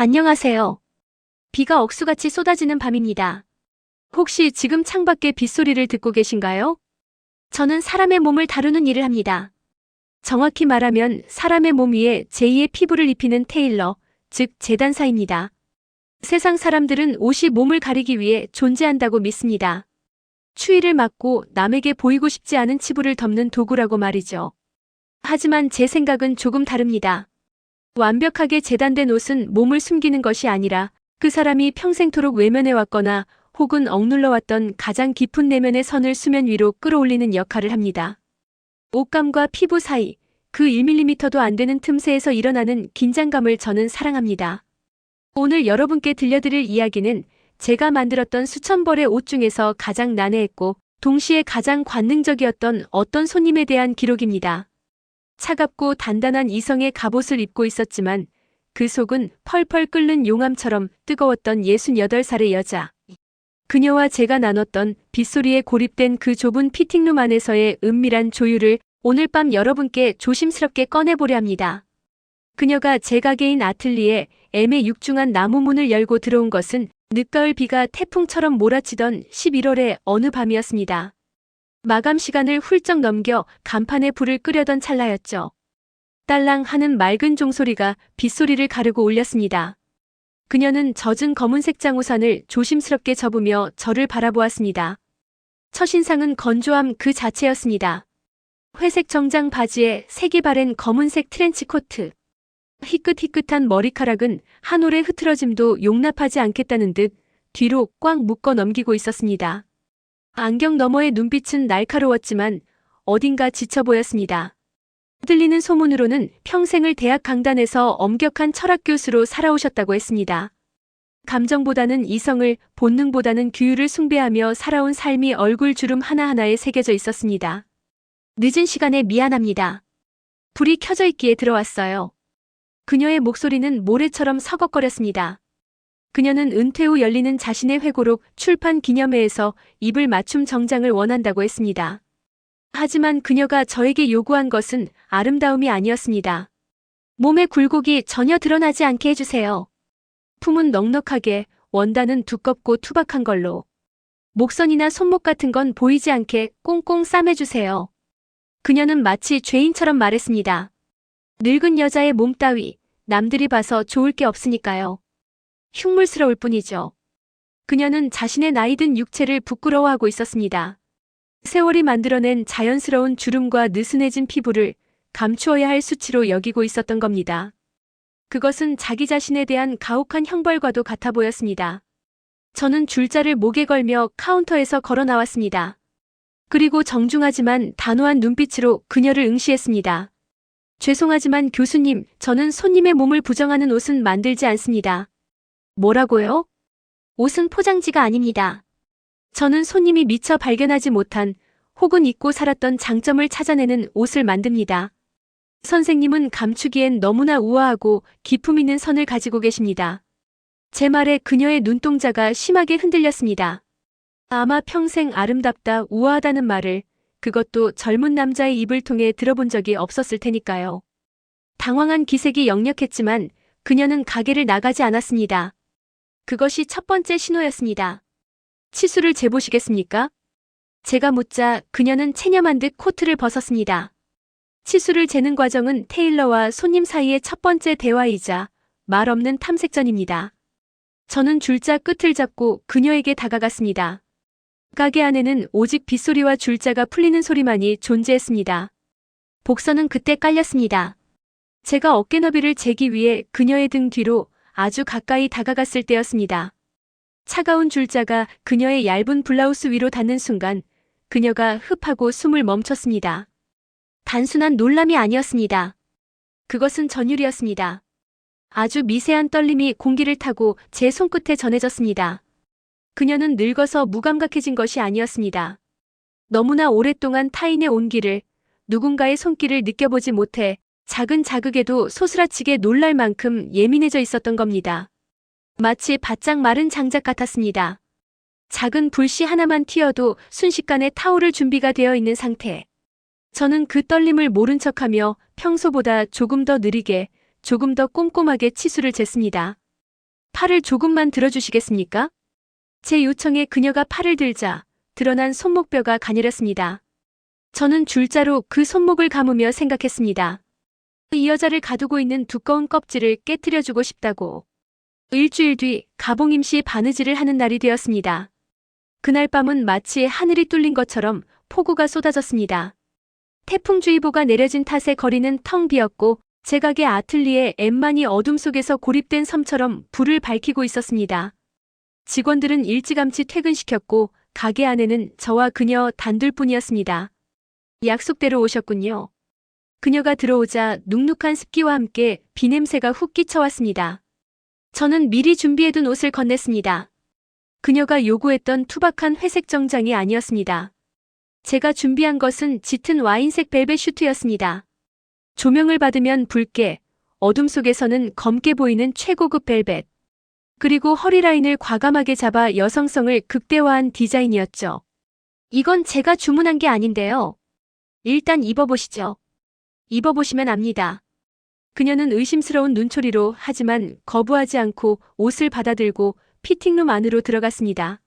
안녕하세요. 비가 억수같이 쏟아지는 밤입니다. 혹시 지금 창밖에 빗소리를 듣고 계신가요? 저는 사람의 몸을 다루는 일을 합니다. 정확히 말하면 사람의 몸 위에 제2의 피부를 입히는 테일러, 즉 재단사입니다. 세상 사람들은 옷이 몸을 가리기 위해 존재한다고 믿습니다. 추위를 막고 남에게 보이고 싶지 않은 치부를 덮는 도구라고 말이죠. 하지만 제 생각은 조금 다릅니다. 완벽하게 재단된 옷은 몸을 숨기는 것이 아니라 그 사람이 평생토록 외면해왔거나 혹은 억눌러왔던 가장 깊은 내면의 선을 수면 위로 끌어올리는 역할을 합니다. 옷감과 피부 사이, 그 1mm도 안 되는 틈새에서 일어나는 긴장감을 저는 사랑합니다. 오늘 여러분께 들려드릴 이야기는 제가 만들었던 수천 벌의 옷 중에서 가장 난해했고 동시에 가장 관능적이었던 어떤 손님에 대한 기록입니다. 차갑고 단단한 이성의 갑옷을 입고 있었지만 그 속은 펄펄 끓는 용암처럼 뜨거웠던 68살의 여자. 그녀와 제가 나눴던 빗소리에 고립된 그 좁은 피팅룸 안에서의 은밀한 조율을 오늘 밤 여러분께 조심스럽게 꺼내보려 합니다. 그녀가 제 가게인 아틀리에 M의 육중한 나무 문을 열고 들어온 것은 늦가을 비가 태풍처럼 몰아치던 11월의 어느 밤이었습니다. 마감 시간을 훌쩍 넘겨 간판에 불을 끄려던 찰나였죠. 딸랑 하는 맑은 종소리가 빗소리를 가르고 울렸습니다. 그녀는 젖은 검은색 장우산을 조심스럽게 접으며 저를 바라보았습니다. 첫인상은 건조함 그 자체였습니다. 회색 정장 바지에 색이 바랜 검은색 트렌치 코트. 희끗희끗한 머리카락은 한 올의 흐트러짐도 용납하지 않겠다는 듯 뒤로 꽉 묶어 넘기고 있었습니다. 안경 너머의 눈빛은 날카로웠지만 어딘가 지쳐 보였습니다. 들리는 소문으로는 평생을 대학 강단에서 엄격한 철학 교수로 살아오셨다고 했습니다. 감정보다는 이성을, 본능보다는 규율을 숭배하며 살아온 삶이 얼굴 주름 하나하나에 새겨져 있었습니다. 늦은 시간에 미안합니다. 불이 켜져 있기에 들어왔어요. 그녀의 목소리는 모래처럼 서걱거렸습니다. 그녀는 은퇴 후 열리는 자신의 회고록 출판 기념회에서 입을 맞춤 정장을 원한다고 했습니다. 하지만 그녀가 저에게 요구한 것은 아름다움이 아니었습니다. 몸의 굴곡이 전혀 드러나지 않게 해주세요. 품은 넉넉하게, 원단은 두껍고 투박한 걸로. 목선이나 손목 같은 건 보이지 않게 꽁꽁 싸매주세요. 그녀는 마치 죄인처럼 말했습니다. 늙은 여자의 몸 따위 남들이 봐서 좋을 게 없으니까요. 흉물스러울 뿐이죠. 그녀는 자신의 나이든 육체를 부끄러워하고 있었습니다. 세월이 만들어낸 자연스러운 주름과 느슨해진 피부를 감추어야 할 수치로 여기고 있었던 겁니다. 그것은 자기 자신에 대한 가혹한 형벌과도 같아 보였습니다. 저는 줄자를 목에 걸며 카운터에서 걸어 나왔습니다. 그리고 정중하지만 단호한 눈빛으로 그녀를 응시했습니다. 죄송하지만 교수님, 저는 손님의 몸을 부정하는 옷은 만들지 않습니다. 뭐라고요? 옷은 포장지가 아닙니다. 저는 손님이 미처 발견하지 못한 혹은 잊고 살았던 장점을 찾아내는 옷을 만듭니다. 선생님은 감추기엔 너무나 우아하고 기품 있는 선을 가지고 계십니다. 제 말에 그녀의 눈동자가 심하게 흔들렸습니다. 아마 평생 아름답다, 우아하다는 말을, 그것도 젊은 남자의 입을 통해 들어본 적이 없었을 테니까요. 당황한 기색이 역력했지만 그녀는 가게를 나가지 않았습니다. 그것이 첫 번째 신호였습니다. 치수를 재보시겠습니까? 제가 묻자 그녀는 체념한 듯 코트를 벗었습니다. 치수를 재는 과정은 테일러와 손님 사이의 첫 번째 대화이자 말 없는 탐색전입니다. 저는 줄자 끝을 잡고 그녀에게 다가갔습니다. 가게 안에는 오직 빗소리와 줄자가 풀리는 소리만이 존재했습니다. 복선은 그때 깔렸습니다. 제가 어깨너비를 재기 위해 그녀의 등 뒤로 아주 가까이 다가갔을 때였습니다. 차가운 줄자가 그녀의 얇은 블라우스 위로 닿는 순간 그녀가 흡하고 숨을 멈췄습니다. 단순한 놀람이 아니었습니다. 그것은 전율이었습니다. 아주 미세한 떨림이 공기를 타고 제 손끝에 전해졌습니다. 그녀는 늙어서 무감각해진 것이 아니었습니다. 너무나 오랫동안 타인의 온기를, 누군가의 손길을 느껴보지 못해 작은 자극에도 소스라치게 놀랄 만큼 예민해져 있었던 겁니다. 마치 바짝 마른 장작 같았습니다. 작은 불씨 하나만 튀어도 순식간에 타오를 준비가 되어 있는 상태. 저는 그 떨림을 모른 척하며 평소보다 조금 더 느리게, 조금 더 꼼꼼하게 치수를 쟀습니다. 팔을 조금만 들어주시겠습니까? 제 요청에 그녀가 팔을 들자 드러난 손목뼈가 가늘었습니다. 저는 줄자로 그 손목을 감으며 생각했습니다. 이 여자를 가두고 있는 두꺼운 껍질을 깨트려주고 싶다고. 일주일 뒤 가봉임 씨 바느질을 하는 날이 되었습니다. 그날 밤은 마치 하늘이 뚫린 것처럼 폭우가 쏟아졌습니다. 태풍주의보가 내려진 탓에 거리는 텅 비었고 제 가게 아틀리에 엠만이 어둠 속에서 고립된 섬처럼 불을 밝히고 있었습니다. 직원들은 일찌감치 퇴근시켰고 가게 안에는 저와 그녀 단둘뿐이었습니다. 약속대로 오셨군요. 그녀가 들어오자 눅눅한 습기와 함께 비냄새가 훅 끼쳐왔습니다. 저는 미리 준비해둔 옷을 건넸습니다. 그녀가 요구했던 투박한 회색 정장이 아니었습니다. 제가 준비한 것은 짙은 와인색 벨벳 슈트였습니다. 조명을 받으면 붉게, 어둠 속에서는 검게 보이는 최고급 벨벳. 그리고 허리라인을 과감하게 잡아 여성성을 극대화한 디자인이었죠. 이건 제가 주문한 게 아닌데요. 일단 입어보시죠. 입어보시면 압니다. 그녀는 의심스러운 눈초리로 하지만 거부하지 않고 옷을 받아들고 피팅룸 안으로 들어갔습니다.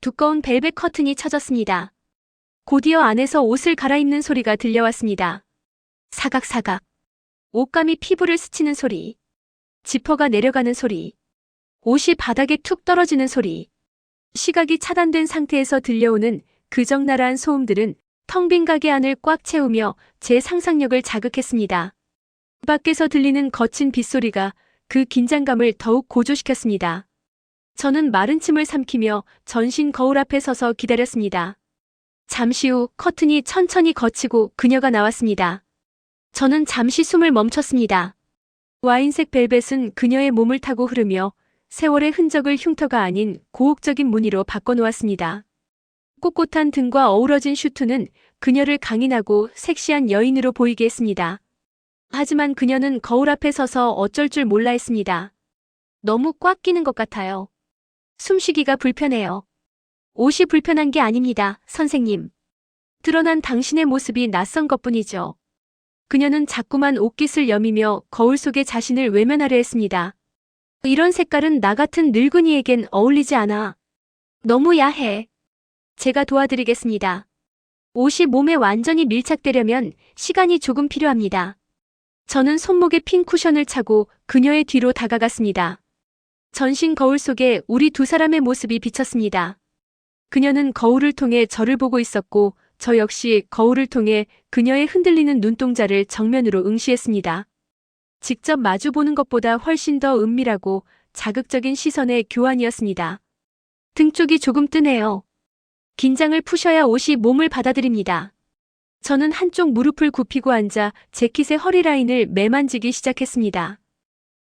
두꺼운 벨벳 커튼이 쳐졌습니다. 곧이어 안에서 옷을 갈아입는 소리가 들려왔습니다. 사각사각. 옷감이 피부를 스치는 소리. 지퍼가 내려가는 소리. 옷이 바닥에 툭 떨어지는 소리. 시각이 차단된 상태에서 들려오는 그 적나라한 소음들은 텅 빈 가게 안을 꽉 채우며 제 상상력을 자극했습니다. 밖에서 들리는 거친 빗소리가 그 긴장감을 더욱 고조시켰습니다. 저는 마른 침을 삼키며 전신 거울 앞에 서서 기다렸습니다. 잠시 후 커튼이 천천히 걷히고 그녀가 나왔습니다. 저는 잠시 숨을 멈췄습니다. 와인색 벨벳은 그녀의 몸을 타고 흐르며 세월의 흔적을 흉터가 아닌 고혹적인 무늬로 바꿔놓았습니다. 꼿꼿한 등과 어우러진 슈트는 그녀를 강인하고 섹시한 여인으로 보이게 했습니다. 하지만 그녀는 거울 앞에 서서 어쩔 줄 몰라 했습니다. 너무 꽉 끼는 것 같아요. 숨쉬기가 불편해요. 옷이 불편한 게 아닙니다, 선생님. 드러난 당신의 모습이 낯선 것뿐이죠. 그녀는 자꾸만 옷깃을 여미며 거울 속에 자신을 외면하려 했습니다. 이런 색깔은 나 같은 늙은이에겐 어울리지 않아. 너무 야해. 제가 도와드리겠습니다. 옷이 몸에 완전히 밀착되려면 시간이 조금 필요합니다. 저는 손목에 핀 쿠션을 차고 그녀의 뒤로 다가갔습니다. 전신 거울 속에 우리 두 사람의 모습이 비쳤습니다. 그녀는 거울을 통해 저를 보고 있었고 저 역시 거울을 통해 그녀의 흔들리는 눈동자를 정면으로 응시했습니다. 직접 마주보는 것보다 훨씬 더 은밀하고 자극적인 시선의 교환이었습니다. 등 쪽이 조금 뜨네요. 긴장을 푸셔야 옷이 몸을 받아들입니다. 저는 한쪽 무릎을 굽히고 앉아 재킷의 허리 라인을 매만지기 시작했습니다.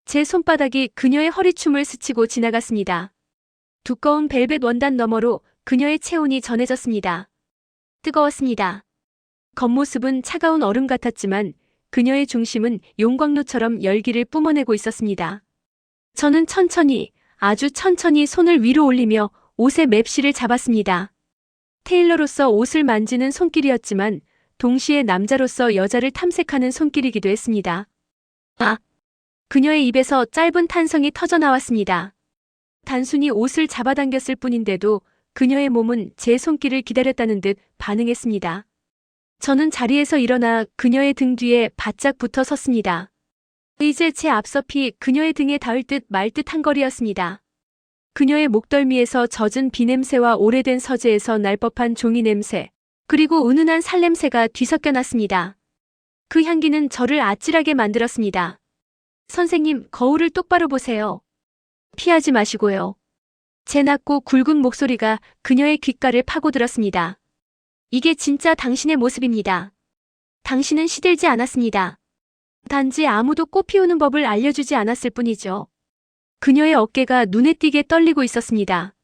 제 손바닥이 그녀의 허리춤을 스치고 지나갔습니다. 두꺼운 벨벳 원단 너머로 그녀의 체온이 전해졌습니다. 뜨거웠습니다. 겉모습은 차가운 얼음 같았지만 그녀의 중심은 용광로처럼 열기를 뿜어내고 있었습니다. 저는 천천히, 아주 천천히 손을 위로 올리며 옷의 맵시를 잡았습니다. 테일러로서 옷을 만지는 손길이었지만 동시에 남자로서 여자를 탐색하는 손길이기도 했습니다. 아! 그녀의 입에서 짧은 탄성이 터져나왔습니다. 단순히 옷을 잡아당겼을 뿐인데도 그녀의 몸은 제 손길을 기다렸다는 듯 반응했습니다. 저는 자리에서 일어나 그녀의 등 뒤에 바짝 붙어 섰습니다. 이제 제 앞섭이 그녀의 등에 닿을 듯 말 듯한 거리였습니다. 그녀의 목덜미에서 젖은 비냄새와 오래된 서재에서 날 법한 종이 냄새, 그리고 은은한 살냄새가 뒤섞여 났습니다. 그 향기는 저를 아찔하게 만들었습니다. 선생님, 거울을 똑바로 보세요. 피하지 마시고요. 제 낮고 굵은 목소리가 그녀의 귓가를 파고들었습니다. 이게 진짜 당신의 모습입니다. 당신은 시들지 않았습니다. 단지 아무도 꽃 피우는 법을 알려주지 않았을 뿐이죠. 그녀의 어깨가 눈에 띄게 떨리고 있었습니다.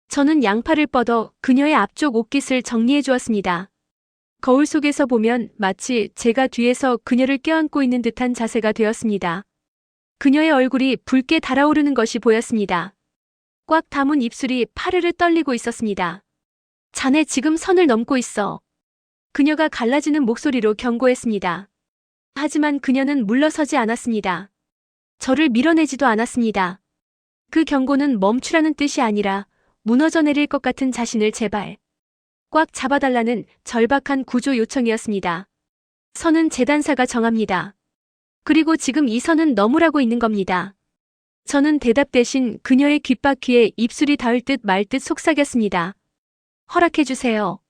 저는 양팔을 뻗어 그녀의 앞쪽 옷깃을 정리해 주었습니다. 거울 속에서 보면 마치 제가 뒤에서 그녀를 껴안고 있는 듯한 자세가 되었습니다. 그녀의 얼굴이 붉게 달아오르는 것이 보였습니다. 꽉 담은 입술이 파르르 떨리고 있었습니다. 자네 지금 선을 넘고 있어. 그녀가 갈라지는 목소리로 경고했습니다. 하지만 그녀는 물러서지 않았습니다. 저를 밀어내지도 않았습니다. 그 경고는 멈추라는 뜻이 아니라 무너져 내릴 것 같은 자신을 제발 꽉 잡아달라는 절박한 구조 요청이었습니다. 선은 재단사가 정합니다. 그리고 지금 이 선은 넘으라고 있는 겁니다. 저는 대답 대신 그녀의 귓바퀴에 입술이 닿을 듯 말 듯 속삭였습니다. 허락해주세요.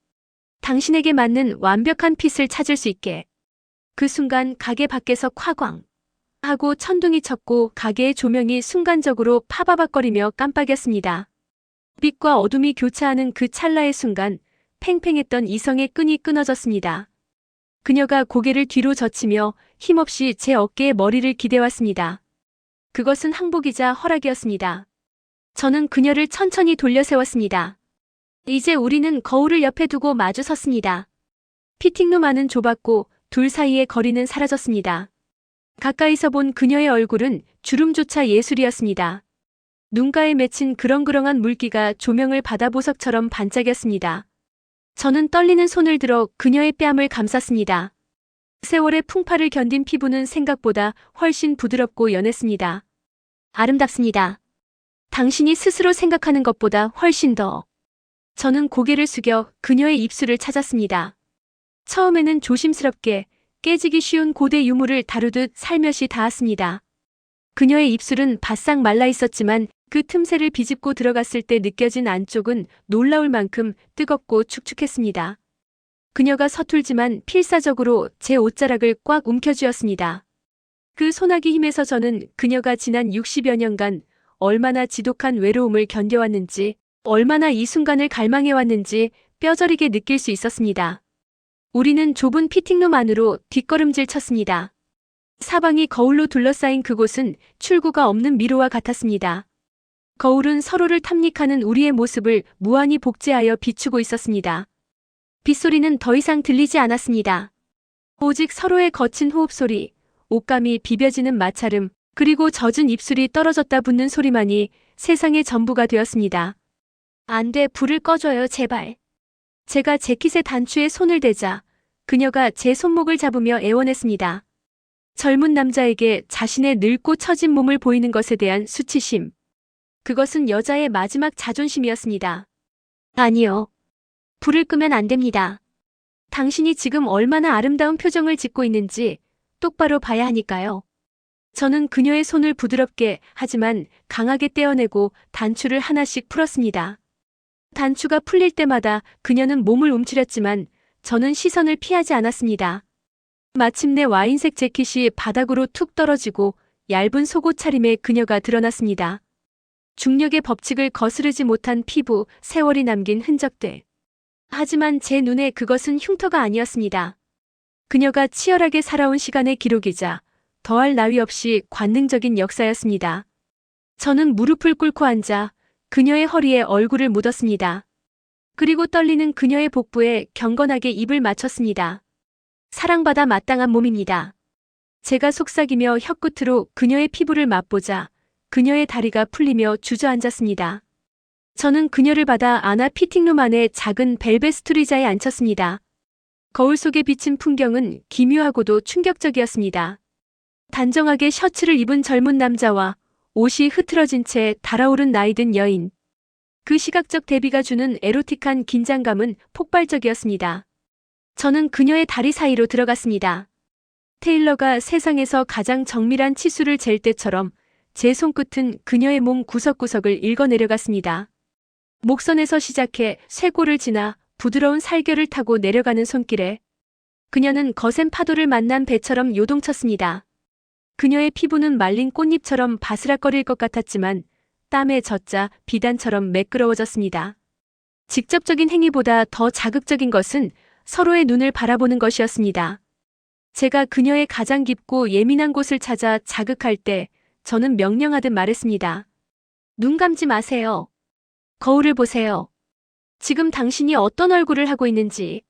당신에게 맞는 완벽한 핏을 찾을 수 있게. 그 순간 가게 밖에서 콱광 하고 천둥이 쳤고 가게의 조명이 순간적으로 파바박거리며 깜빡였습니다. 빛과 어둠이 교차하는 그 찰나의 순간 팽팽했던 이성의 끈이 끊어졌습니다. 그녀가 고개를 뒤로 젖히며 힘없이 제 어깨에 머리를 기대왔습니다. 그것은 항복이자 허락이었습니다. 저는 그녀를 천천히 돌려 세웠습니다. 이제 우리는 거울을 옆에 두고 마주 섰습니다. 피팅룸 안은 좁았고 둘 사이의 거리는 사라졌습니다. 가까이서 본 그녀의 얼굴은 주름조차 예술이었습니다. 눈가에 맺힌 그렁그렁한 물기가 조명을 받아 보석처럼 반짝였습니다. 저는 떨리는 손을 들어 그녀의 뺨을 감쌌습니다. 세월의 풍파를 견딘 피부는 생각보다 훨씬 부드럽고 연했습니다. 아름답습니다. 당신이 스스로 생각하는 것보다 훨씬 더. 저는 고개를 숙여 그녀의 입술을 찾았습니다. 처음에는 조심스럽게 깨지기 쉬운 고대 유물을 다루듯 살며시 닿았습니다. 그녀의 입술은 바싹 말라 있었지만 그 틈새를 비집고 들어갔을 때 느껴진 안쪽은 놀라울 만큼 뜨겁고 축축했습니다. 그녀가 서툴지만 필사적으로 제 옷자락을 꽉 움켜쥐었습니다. 그 소나기 힘에서 저는 그녀가 지난 60여 년간 얼마나 지독한 외로움을 견뎌왔는지, 얼마나 이 순간을 갈망해왔는지 뼈저리게 느낄 수 있었습니다. 우리는 좁은 피팅룸 안으로 뒷걸음질 쳤습니다. 사방이 거울로 둘러싸인 그곳은 출구가 없는 미로와 같았습니다. 거울은 서로를 탐닉하는 우리의 모습을 무한히 복제하여 비추고 있었습니다. 빗소리는 더 이상 들리지 않았습니다. 오직 서로의 거친 호흡소리, 옷감이 비벼지는 마찰음, 그리고 젖은 입술이 떨어졌다 붙는 소리만이 세상의 전부가 되었습니다. 안 돼, 불을 꺼줘요, 제발. 제가 재킷의 단추에 손을 대자 그녀가 제 손목을 잡으며 애원했습니다. 젊은 남자에게 자신의 늙고 처진 몸을 보이는 것에 대한 수치심. 그것은 여자의 마지막 자존심이었습니다. 아니요. 불을 끄면 안 됩니다. 당신이 지금 얼마나 아름다운 표정을 짓고 있는지 똑바로 봐야 하니까요. 저는 그녀의 손을 부드럽게 하지만 강하게 떼어내고 단추를 하나씩 풀었습니다. 단추가 풀릴 때마다 그녀는 몸을 움츠렸지만 저는 시선을 피하지 않았습니다. 마침내 와인색 재킷이 바닥으로 툭 떨어지고 얇은 속옷 차림에 그녀가 드러났습니다. 중력의 법칙을 거스르지 못한 피부, 세월이 남긴 흔적들. 하지만 제 눈에 그것은 흉터가 아니었습니다. 그녀가 치열하게 살아온 시간의 기록이자 더할 나위 없이 관능적인 역사였습니다. 저는 무릎을 꿇고 앉아 그녀의 허리에 얼굴을 묻었습니다. 그리고 떨리는 그녀의 복부에 경건하게 입을 맞췄습니다. 사랑받아 마땅한 몸입니다. 제가 속삭이며 혀끝으로 그녀의 피부를 맛보자 그녀의 다리가 풀리며 주저앉았습니다. 저는 그녀를 받아 안아 피팅룸 안의 작은 벨벳 스투리자에 앉혔습니다. 거울 속에 비친 풍경은 기묘하고도 충격적이었습니다. 단정하게 셔츠를 입은 젊은 남자와 옷이 흐트러진 채 달아오른 나이든 여인. 그 시각적 대비가 주는 에로틱한 긴장감은 폭발적이었습니다. 저는 그녀의 다리 사이로 들어갔습니다. 테일러가 세상에서 가장 정밀한 치수를 잴 때처럼 제 손끝은 그녀의 몸 구석구석을 읽어내려갔습니다. 목선에서 시작해 쇄골을 지나 부드러운 살결을 타고 내려가는 손길에 그녀는 거센 파도를 만난 배처럼 요동쳤습니다. 그녀의 피부는 말린 꽃잎처럼 바스락거릴 것 같았지만 땀에 젖자 비단처럼 매끄러워졌습니다. 직접적인 행위보다 더 자극적인 것은 서로의 눈을 바라보는 것이었습니다. 제가 그녀의 가장 깊고 예민한 곳을 찾아 자극할 때 저는 명령하듯 말했습니다. 눈 감지 마세요. 거울을 보세요. 지금 당신이 어떤 얼굴을 하고 있는지.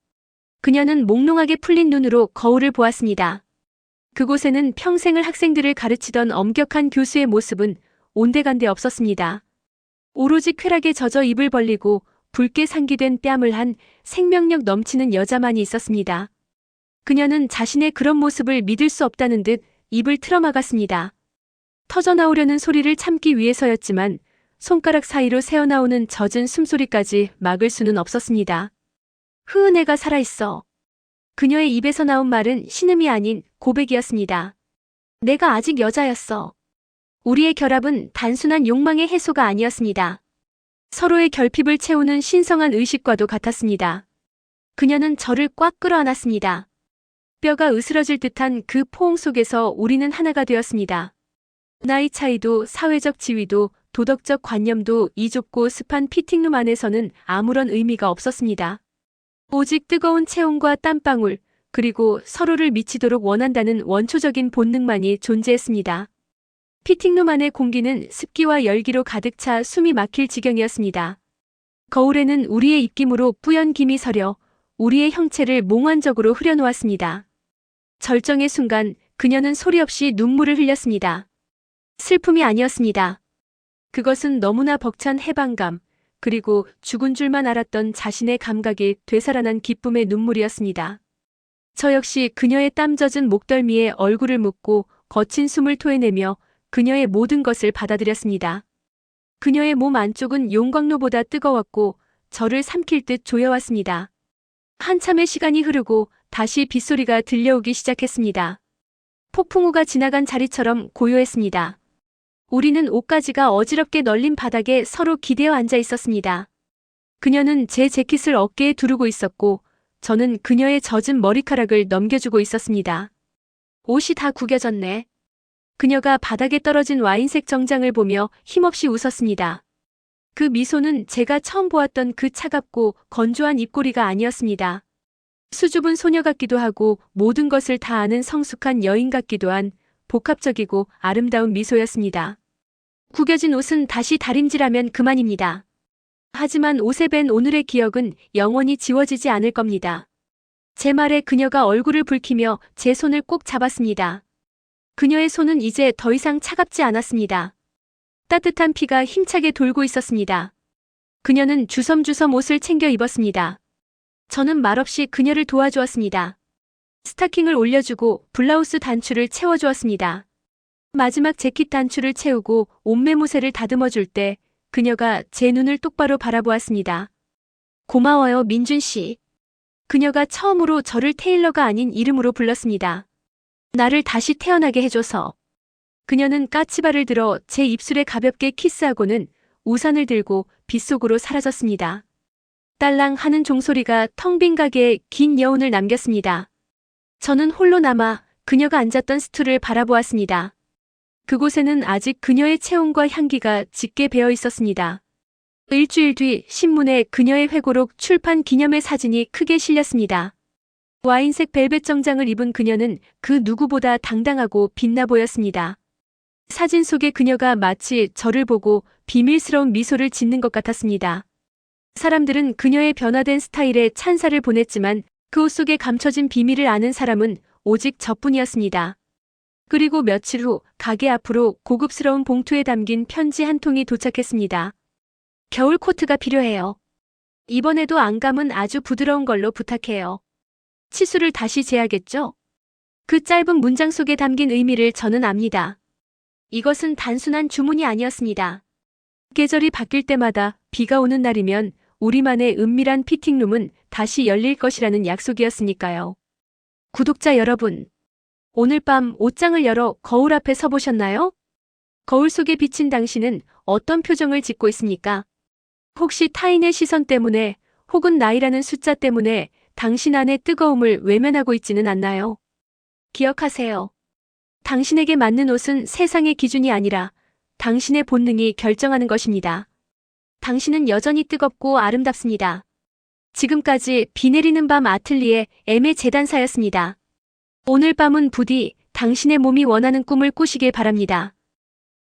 그녀는 몽롱하게 풀린 눈으로 거울을 보았습니다. 그곳에는 평생을 학생들을 가르치던 엄격한 교수의 모습은 온데간데 없었습니다. 오로지 쾌락에 젖어 입을 벌리고 붉게 상기된 뺨을 한 생명력 넘치는 여자만이 있었습니다. 그녀는 자신의 그런 모습을 믿을 수 없다는 듯 입을 틀어막았습니다. 터져나오려는 소리를 참기 위해서였지만 손가락 사이로 새어나오는 젖은 숨소리까지 막을 수는 없었습니다. 흐은애가 살아있어. 그녀의 입에서 나온 말은 신음이 아닌 고백이었습니다. 내가 아직 여자였어. 우리의 결합은 단순한 욕망의 해소가 아니었습니다. 서로의 결핍을 채우는 신성한 의식과도 같았습니다. 그녀는 저를 꽉 끌어안았습니다. 뼈가 으스러질 듯한 그 포옹 속에서 우리는 하나가 되었습니다. 나이 차이도 사회적 지위도 도덕적 관념도 이 좁고 습한 피팅룸 안에서는 아무런 의미가 없었습니다. 오직 뜨거운 체온과 땀방울, 그리고 서로를 미치도록 원한다는 원초적인 본능만이 존재했습니다. 피팅룸 안의 공기는 습기와 열기로 가득 차 숨이 막힐 지경이었습니다. 거울에는 우리의 입김으로 뿌연 김이 서려 우리의 형체를 몽환적으로 흐려놓았습니다. 절정의 순간 그녀는 소리 없이 눈물을 흘렸습니다. 슬픔이 아니었습니다. 그것은 너무나 벅찬 해방감, 그리고 죽은 줄만 알았던 자신의 감각이 되살아난 기쁨의 눈물이었습니다. 저 역시 그녀의 땀 젖은 목덜미에 얼굴을 묻고 거친 숨을 토해내며 그녀의 모든 것을 받아들였습니다. 그녀의 몸 안쪽은 용광로보다 뜨거웠고 저를 삼킬 듯 조여왔습니다. 한참의 시간이 흐르고 다시 빗소리가 들려오기 시작했습니다. 폭풍우가 지나간 자리처럼 고요했습니다. 우리는 옷가지가 어지럽게 널린 바닥에 서로 기대어 앉아 있었습니다. 그녀는 제 재킷을 어깨에 두르고 있었고 저는 그녀의 젖은 머리카락을 넘겨주고 있었습니다. 옷이 다 구겨졌네. 그녀가 바닥에 떨어진 와인색 정장을 보며 힘없이 웃었습니다. 그 미소는 제가 처음 보았던 그 차갑고 건조한 입꼬리가 아니었습니다. 수줍은 소녀 같기도 하고 모든 것을 다 아는 성숙한 여인 같기도 한 복합적이고 아름다운 미소였습니다. 구겨진 옷은 다시 다림질하면 그만입니다. 하지만 옷에 밴 오늘의 기억은 영원히 지워지지 않을 겁니다. 제 말에 그녀가 얼굴을 붉히며 제 손을 꼭 잡았습니다. 그녀의 손은 이제 더 이상 차갑지 않았습니다. 따뜻한 피가 힘차게 돌고 있었습니다. 그녀는 주섬주섬 옷을 챙겨 입었습니다. 저는 말없이 그녀를 도와주었습니다. 스타킹을 올려주고 블라우스 단추를 채워주었습니다. 마지막 재킷 단추를 채우고 옷매무새를 다듬어줄 때 그녀가 제 눈을 똑바로 바라보았습니다. 고마워요, 민준 씨. 그녀가 처음으로 저를 테일러가 아닌 이름으로 불렀습니다. 나를 다시 태어나게 해줘서. 그녀는 까치발을 들어 제 입술에 가볍게 키스하고는 우산을 들고 빗속으로 사라졌습니다. 딸랑 하는 종소리가 텅 빈 가게에 긴 여운을 남겼습니다. 저는 홀로 남아 그녀가 앉았던 스툴을 바라보았습니다. 그곳에는 아직 그녀의 체온과 향기가 짙게 배어 있었습니다. 일주일 뒤 신문에 그녀의 회고록 출판 기념회 사진이 크게 실렸습니다. 와인색 벨벳 정장을 입은 그녀는 그 누구보다 당당하고 빛나 보였습니다. 사진 속의 그녀가 마치 저를 보고 비밀스러운 미소를 짓는 것 같았습니다. 사람들은 그녀의 변화된 스타일에 찬사를 보냈지만 그 옷 속에 감춰진 비밀을 아는 사람은 오직 저뿐이었습니다. 그리고 며칠 후 가게 앞으로 고급스러운 봉투에 담긴 편지 한 통이 도착했습니다. 겨울 코트가 필요해요. 이번에도 안감은 아주 부드러운 걸로 부탁해요. 치수를 다시 재야겠죠? 그 짧은 문장 속에 담긴 의미를 저는 압니다. 이것은 단순한 주문이 아니었습니다. 계절이 바뀔 때마다 비가 오는 날이면 우리만의 은밀한 피팅룸은 다시 열릴 것이라는 약속이었으니까요. 구독자 여러분, 오늘 밤 옷장을 열어 거울 앞에 서보셨나요? 거울 속에 비친 당신은 어떤 표정을 짓고 있습니까? 혹시 타인의 시선 때문에 혹은 나이라는 숫자 때문에 당신 안의 뜨거움을 외면하고 있지는 않나요? 기억하세요. 당신에게 맞는 옷은 세상의 기준이 아니라 당신의 본능이 결정하는 것입니다. 당신은 여전히 뜨겁고 아름답습니다. 지금까지 비 내리는 밤 아틀리에 M의 재단사였습니다. 오늘 밤은 부디 당신의 몸이 원하는 꿈을 꾸시길 바랍니다.